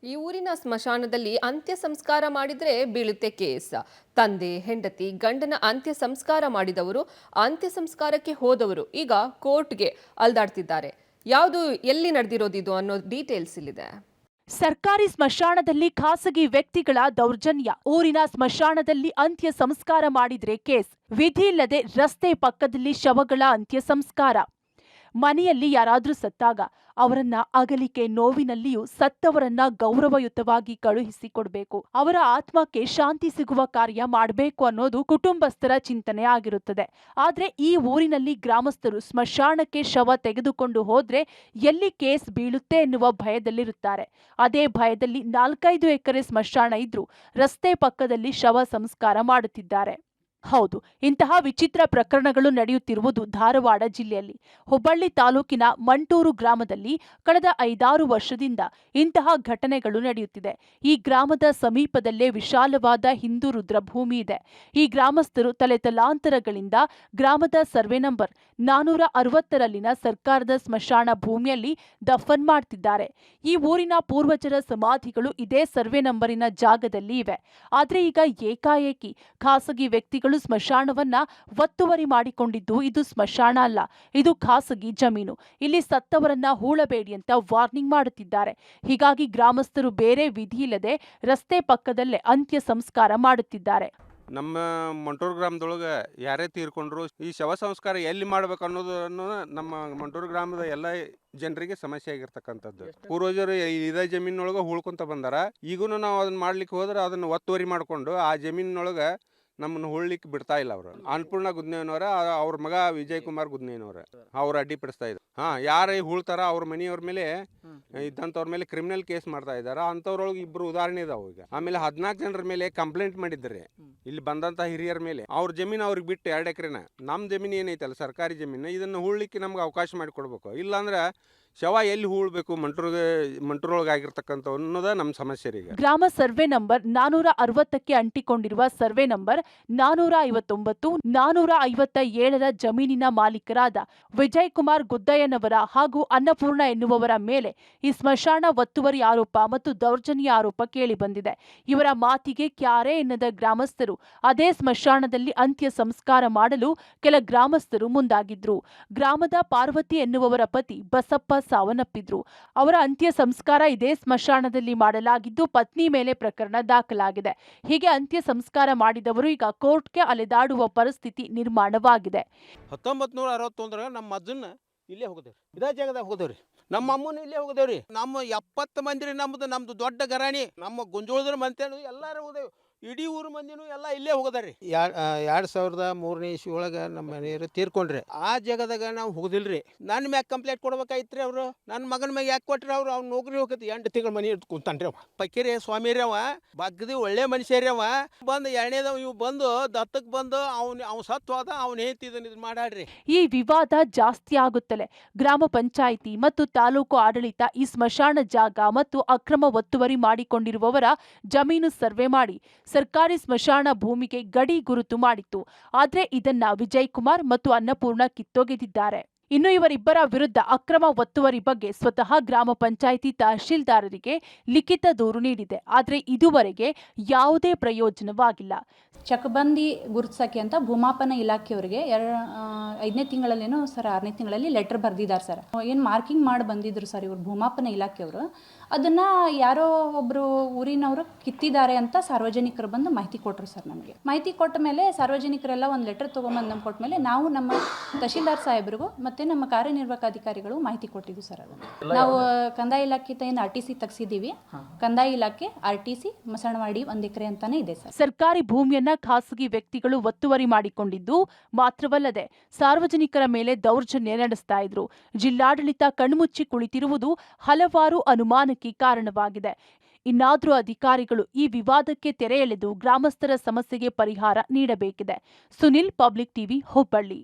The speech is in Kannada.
ಈ ಊರಿನ ಸ್ಮಶಾನದಲ್ಲಿ ಅಂತ್ಯ ಸಂಸ್ಕಾರ ಮಾಡಿದ್ರೆ ಬೀಳುತ್ತೆ ಕೇಸ್. ತಂದೆ, ಹೆಂಡತಿ, ಗಂಡನ ಅಂತ್ಯ ಸಂಸ್ಕಾರ ಮಾಡಿದವರು, ಅಂತ್ಯ ಸಂಸ್ಕಾರಕ್ಕೆ ಹೋದವರು ಈಗ ಕೋರ್ಟ್ಗೆ ಅಲ್ದಾಡ್ತಿದ್ದಾರೆ. ಯಾವುದು ಎಲ್ಲಿ ನಡೆದಿರೋದಿದು ಅನ್ನೋ ಡೀಟೇಲ್ಸ್ ಇಲ್ಲಿದೆ. ಸರ್ಕಾರಿ ಸ್ಮಶಾನದಲ್ಲಿ ಖಾಸಗಿ ವ್ಯಕ್ತಿಗಳ ದೌರ್ಜನ್ಯ. ಊರಿನ ಸ್ಮಶಾನದಲ್ಲಿ ಅಂತ್ಯ ಸಂಸ್ಕಾರ ಮಾಡಿದ್ರೆ ಕೇಸ್. ವಿಧಿ ಇಲ್ಲದೆ ರಸ್ತೆ ಪಕ್ಕದಲ್ಲಿ ಶವಗಳ ಅಂತ್ಯ ಸಂಸ್ಕಾರ. ಮನೆಯಲ್ಲಿ ಯಾರಾದ್ರೂ ಸತ್ತಾಗ ಅವರನ್ನ ಅಗಲಿಕೆ ನೋವಿನಲ್ಲಿಯೂ ಸತ್ತವರನ್ನ ಗೌರವಯುತವಾಗಿ ಕಳುಹಿಸಿ ಕೊಡಬೇಕು. ಅವರ ಆತ್ಮಕ್ಕೆ ಶಾಂತಿ ಸಿಗುವ ಕಾರ್ಯ ಮಾಡಬೇಕು ಅನ್ನೋದು ಕುಟುಂಬಸ್ಥರ ಚಿಂತನೆ ಆಗಿರುತ್ತದೆ. ಆದ್ರೆ ಈ ಊರಿನಲ್ಲಿ ಗ್ರಾಮಸ್ಥರು ಸ್ಮಶಾನಕ್ಕೆ ಶವ ತೆಗೆದುಕೊಂಡು ಹೋದ್ರೆ ಎಲ್ಲಿ ಕೇಸ್ ಬೀಳುತ್ತೆ ಎನ್ನುವ ಭಯದಲ್ಲಿರುತ್ತಾರೆ. ಅದೇ ಭಯದಲ್ಲಿ 4-5 ಎಕರೆ ಸ್ಮಶಾನ ಇದ್ರೂ ರಸ್ತೆ ಪಕ್ಕದಲ್ಲಿ ಶವ ಸಂಸ್ಕಾರ ಮಾಡುತ್ತಿದ್ದಾರೆ. ಹೌದು, ಇಂತಹ ವಿಚಿತ್ರ ಪ್ರಕರಣಗಳು ನಡೆಯುತ್ತಿರುವುದು ಧಾರವಾಡ ಜಿಲ್ಲೆಯಲ್ಲಿ. ಹುಬ್ಬಳ್ಳಿ ತಾಲೂಕಿನ ಮಂಟೂರು ಗ್ರಾಮದಲ್ಲಿ ಕಳೆದ 5-6 ವರ್ಷದಿಂದ ಇಂತಹ ಘಟನೆಗಳು ನಡೆಯುತ್ತಿದೆ. ಈ ಗ್ರಾಮದ ಸಮೀಪದಲ್ಲೇ ವಿಶಾಲವಾದ ಹಿಂದೂ ರುದ್ರಭೂಮಿ ಇದೆ. ಈ ಗ್ರಾಮಸ್ಥರು ತಲೆತಲಾಂತರಗಳಿಂದ ಗ್ರಾಮದ ಸರ್ವೆ ನಂಬರ್ 460ರಲ್ಲಿನ ಸರ್ಕಾರದ ಸ್ಮಶಾನ ಭೂಮಿಯಲ್ಲಿ ದಫನ್ ಮಾಡ್ತಿದ್ದಾರೆ. ಈ ಊರಿನ ಪೂರ್ವಜರ ಸಮಾಧಿಗಳು ಇದೇ ಸರ್ವೆ ನಂಬರಿನ ಜಾಗದಲ್ಲಿ ಇವೆ. ಆದ್ರೆ ಈಗ ಏಕಾಏಕಿ ಖಾಸಗಿ ವ್ಯಕ್ತಿಗಳು ಸ್ಮಶಾನವನ್ನ ಒತ್ತುವರಿ ಮಾಡಿಕೊಂಡಿದ್ದು ಇದು ಸ್ಮಶಾನ ಅಲ್ಲ, ಇದು ಖಾಸಗಿ ಜಮೀನು. ಇಲ್ಲಿ ಸತ್ತವರನ್ನ ಹೂಳಬೇಡಿ ಅಂತ ವಾರ್ನಿಂಗ್ ಮಾಡುತ್ತಿದ್ದಾರೆ. ಹೀಗಾಗಿ ಗ್ರಾಮಸ್ಥರು ಬೇರೆ ವಿಧಿ ಇಲ್ಲದೆ ರಸ್ತೆ ಪಕ್ಕದಲ್ಲೇ ಅಂತ್ಯ ಸಂಸ್ಕಾರ ಮಾಡುತ್ತಿದ್ದಾರೆ. ನಮ್ಮ ಮಂಟೂರು ಗ್ರಾಮದೊಳಗೆ ಯಾರೇ ತೀರ್ಕೊಂಡ್ರು ಈ ಶವ ಸಂಸ್ಕಾರ ಎಲ್ಲಿ ಮಾಡ್ಬೇಕು ಅನ್ನೋದನ್ನು ನಮ್ಮ ಮಂಟೂರು ಗ್ರಾಮದ ಎಲ್ಲ ಜನರಿಗೆ ಸಮಸ್ಯೆ ಆಗಿರ್ತಕ್ಕಂಥದ್ದು. ಪೂರ್ವಜರು ಇದೇ ಜಮೀನೊಳಗೆ ಉಳ್ಕೊಂತ ಬಂದಾರ. ಈಗೂ ನಾವು ಅದನ್ನ ಮಾಡ್ಲಿಕ್ಕೆ ಹೋದ್ರೆ ಅದನ್ನ ಒತ್ತುವರಿ ಮಾಡ್ಕೊಂಡು ಆ ಜಮೀನೊಳಗೆ ನಮ್ಮನ್ನು ಉಳ್ಲಿಕ್ಕೆ ಬಿಡ್ತಾ ಇಲ್ಲ ಅವರು. ಅನ್ನಪೂರ್ಣ ಗುದ್ನೇನವರ ಅವ್ರ ಮಗ ವಿಜಯ್ ಕುಮಾರ್ ಗುದ್ನೇನವರ ಅವ್ರು ಅಡ್ಡಿಪಡಿಸ್ತಾ ಇದ್ರು. ಯಾರು ಉಳ್ತಾರ ಅವ್ರ ಮನೆಯವ್ರ ಮೇಲೆ ಇದ್ದಂಥವ್ರ ಮೇಲೆ ಕ್ರಿಮಿನಲ್ ಕೇಸ್ ಮಾಡ್ತಾ ಇದಾರ. ಅಂಥವ್ರೊಳಗೆ 2 ಉದಾಹರಣೆ ಇದಾವೆ ಈಗ. ಆಮೇಲೆ 14 ಜನರ ಮೇಲೆ ಕಂಪ್ಲೇಂಟ್ ಮಾಡಿದ್ದಾರೆ ಇಲ್ಲಿ ಬಂದಂಥ ಹಿರಿಯರ ಮೇಲೆ. ಅವ್ರ ಜಮೀನು ಅವ್ರಿಗೆ ಬಿಟ್ಟು 2 ಎಕರೆನ ನಮ್ಮ ಜಮೀನು ಏನೈತಲ್ಲ ಸರ್ಕಾರಿ ಜಮೀನು, ಇದನ್ನು ಹೂಳ್ಲಿಕ್ಕೆ ನಮ್ಗೆ ಅವಕಾಶ ಮಾಡಿಕೊಡ್ಬೇಕು. ಇಲ್ಲಾಂದ್ರೆ ಶವ ಎಲ್ಲಿ ಹೂಳ್ಬೇಕು ಮಂಟೂರೊಳಗೆ ಆಗಿರ್ತಕ್ಕಂಥ ಅನ್ನೋದ ನಮ್ಮ ಸಮಸ್ಯೆ ಈಗ. ಗ್ರಾಮ ಸರ್ವೆ ನಂಬರ್ 460ಕ್ಕೆ ಅಂಟಿಕೊಂಡಿರುವ ಸರ್ವೆ ನಂಬರ್ 459, 457ರ ಜಮೀನಿನ ಮಾಲೀಕರಾದ ವಿಜಯ್ ಕುಮಾರ್ ಗುದ್ದಯ್ಯನವರ ಹಾಗೂ ಅನ್ನಪೂರ್ಣ ಎನ್ನುವವರ ಮೇಲೆ ಈ ಸ್ಮಶಾನ ಒತ್ತುವರಿ ಆರೋಪ ಮತ್ತು ದೌರ್ಜನ್ಯ ಆರೋಪ ಕೇಳಿ ಬಂದಿದೆ. ಇವರ ಮಾತಿಗೆ ಕ್ಯಾರೆ ಎನ್ನದ ಗ್ರಾಮಸ್ಥರು ಅದೇ ಸ್ಮಶಾನದಲ್ಲಿ ಅಂತ್ಯ ಸಂಸ್ಕಾರ ಮಾಡಲು ಕೆಲ ಗ್ರಾಮಸ್ಥರು ಮುಂದಾಗಿದ್ರು. ಗ್ರಾಮದ ಪಾರ್ವತಿ ಎನ್ನುವವರ ಪತಿ ಬಸಪ್ಪ ಸಾವನ್ನಪ್ಪಿದ್ರು. ಅವರ ಅಂತ್ಯ ಸಂಸ್ಕಾರ ಇದೇ ಸ್ಮಶಾನದಲ್ಲಿ ಮಾಡಲಾಗಿದ್ದು ಪತ್ನಿ ಮೇಲೆ ಪ್ರಕರಣ ದಾಖಲಾಗಿದೆ. ಹೀಗೆ ಅಂತ್ಯ ಸಂಸ್ಕಾರ ಮಾಡಿದವರು ಈಗ ಕೋರ್ಟ್ಗೆ ಅಲೆದಾಡುವ ಪರಿಸ್ಥಿತಿ ನಿರ್ಮಾಣವಾಗಿದೆ. 1961 ನಮ್ಮ ಅಜ್ಜನ್ನ ಇಲ್ಲೇ ಹೋಗದೇವ್ರಿ, ಇದೇ ಜಾಗದಾಗ ಹೋಗದೇವ್ರಿ. ನಮ್ಮ ಅಮ್ಮನ ಇಲ್ಲೇ ಹೋಗದೇವ್ರಿ. ನಮ್ಮ 70 ಮಂದಿ ನಮ್ದು ದೊಡ್ಡ ಗರಾಣಿ, ನಮ್ಮ ಗುಂಜೋಳದ್ರ ಮಂದಿ ಎಲ್ಲಾರು ಹೋದೇವ್. ಇಡೀ ಊರು ಮಂದಿನೂ ಎಲ್ಲ ಇಲ್ಲೇ ಹೋಗದಾರಿ. 2003ನೇ ಇಸ್ವಿ ಒಳಗೆ ನಮ್ಮ ಮನೆಯವರು ತೀರ್ಕೊಂಡ್ರಿ. ಆ ಜಾಗದಾಗ ನಾವು ಹೋಗುದಿಲ್ರಿ. ನನ್ನ ಮ್ಯಾಗ ಕಂಪ್ಲೇಂಟ್ ಕೊಡ್ಬೇಕಾಯ್ತ್ರಿ ಅವರು. ನನ್ನ ಮಗನ ಮ್ಯಾಗ ಯಾಕೆ ಕೊಟ್ರಿ ಅವ್ರು? ಅವ್ನು ನೌಕರಿ ಹೋಗತಿ 8 ತಿಂಗಳ ಮನೆ ಇಟ್ಟು ಕುಂತಾನ್ರಿ. ಅವ ಪಕ್ಕಿರಿ ಸ್ವಾಮಿ ರೀ, ಅವ ಬಗ್ಗದಿ ಒಳ್ಳೆ ಮನುಷ್ಯ ರೀ. ಅವ ಬಂದು 2ನೇದವ ಇವು ಬಂದು ದತ್ತಕ್ಕೆ ಬಂದು ಅವ್ನು ಸತ್ತು ಹೋದ. ಅವ್ನು ಹೇಳ್ತಿದ್ದನ್ ಇದು ಮಾಡಾಡ್ರಿ. ಈ ವಿವಾದ ಜಾಸ್ತಿ ಆಗುತ್ತಲೇ ಗ್ರಾಮ ಪಂಚಾಯಿತಿ ಮತ್ತು ತಾಲೂಕು ಆಡಳಿತ ಈ ಸ್ಮಶಾನ ಜಾಗ ಮತ್ತು ಅಕ್ರಮ ಒತ್ತುವರಿ ಮಾಡಿಕೊಂಡಿರುವವರ ಜಮೀನು ಸರ್ವೆ ಮಾಡಿ ಸರ್ಕಾರಿ ಸ್ಮಶಾನ ಭೂಮಿಗೆ ಗಡಿ ಗುರುತು ಮಾಡಿತ್ತು. ಆದ್ರೆ ಇದನ್ನ ವಿಜಯ್ ಕುಮಾರ್ ಮತ್ತು ಅನ್ನಪೂರ್ಣ ಕಿತ್ತೊಗೆದಿದ್ದಾರೆ. ಇನ್ನು ಇವರಿಬ್ಬರ ವಿರುದ್ಧ ಅಕ್ರಮ ಒತ್ತುವರಿ ಬಗ್ಗೆ ಸ್ವತಃ ಗ್ರಾಮ ಪಂಚಾಯಿತಿ ತಹಶೀಲ್ದಾರರಿಗೆ ಲಿಖಿತ ದೂರು ನೀಡಿದೆ. ಆದರೆ ಇದುವರೆಗೆ ಯಾವುದೇ ಪ್ರಯೋಜನವಾಗಿಲ್ಲ. ಚಕಬಂದಿ ಗುರುತಿಸಕ್ಕೆ ಅಂತ ಭೂಮಾಪನ ಇಲಾಖೆಯವರಿಗೆ 5ನೇ ತಿಂಗಳಲ್ಲೇನೋ ಸರ್ 6ನೇ ತಿಂಗಳಲ್ಲಿ ಲೆಟರ್ ಬರೆದಿದ್ದಾರೆ ಸರ್. ಏನು ಮಾರ್ಕಿಂಗ್ ಮಾಡಿ ಬಂದಿದ್ರು ಸರ್ ಇವರು ಭೂಮಾಪನ ಇಲಾಖೆಯವರು. ಅದನ್ನು ಯಾರೋ ಒಬ್ಬರು ಊರಿನವರು ಕಿತ್ತಿದ್ದಾರೆ ಅಂತ ಸಾರ್ವಜನಿಕರು ಬಂದು ಮಾಹಿತಿ ಕೊಟ್ಟರು ಸರ್. ನಮಗೆ ಮಾಹಿತಿ ಕೊಟ್ಟ ಮೇಲೆ ಸಾರ್ವಜನಿಕರೆಲ್ಲ ಒಂದು ಲೆಟರ್ ತೊಗೊಂಬಂದು ನಮ್ಗೆ ಕೊಟ್ಟ ಮೇಲೆ ನಾವು ನಮ್ಮ ತಹಶೀಲ್ದಾರ್ ಸಾಹೇಬ್ರಿಗೂ ಮತ್ತು ನಮ್ಮ ಕಾರ್ಯನಿರ್ವಾಹಕ ಅಧಿಕಾರಿಗಳು ಮಾಹಿತಿ ಕೊಟ್ಟಿದ್ವಿ ಸರ್. ಅದನ್ನು ನಾವು ಕಂದಾಯ ಇಲಾಖೆ ಏನು RTC ತೆಗ್ಸಿದ್ದೀವಿ. ಕಂದಾಯ ಇಲಾಖೆ RTC ಮಸಣವಾಡಿ 1 ಎಕರೆ ಅಂತಾನೆ ಇದೆ ಸರ್. ಸರ್ಕಾರಿ ಭೂಮಿಯನ್ನ ಖಾಸಗಿ ವ್ಯಕ್ತಿಗಳು ಒತ್ತುವರಿ ಮಾಡಿಕೊಂಡಿದ್ದು ಮಾತ್ರವಲ್ಲದೆ ಸಾರ್ವಜನಿಕರ ಮೇಲೆ ದೌರ್ಜನ್ಯ ನಡೆಸ್ತಾ ಇದ್ರು. ಜಿಲ್ಲಾಡಳಿತ ಕಣ್ಮುಚ್ಚಿ ಕುಳಿತಿರುವುದು ಹಲವಾರು ಅನುಮಾನಕ್ಕೆ ಕಾರಣವಾಗಿದೆ. ಇನ್ನಾದ್ರೂ ಅಧಿಕಾರಿಗಳು ಈ ವಿವಾದಕ್ಕೆ ತೆರೆ ಎಳೆದು ಗ್ರಾಮಸ್ಥರ ಸಮಸ್ಯೆಗೆ ಪರಿಹಾರ ನೀಡಬೇಕಿದೆ. Sunil, public TV, Hubballi.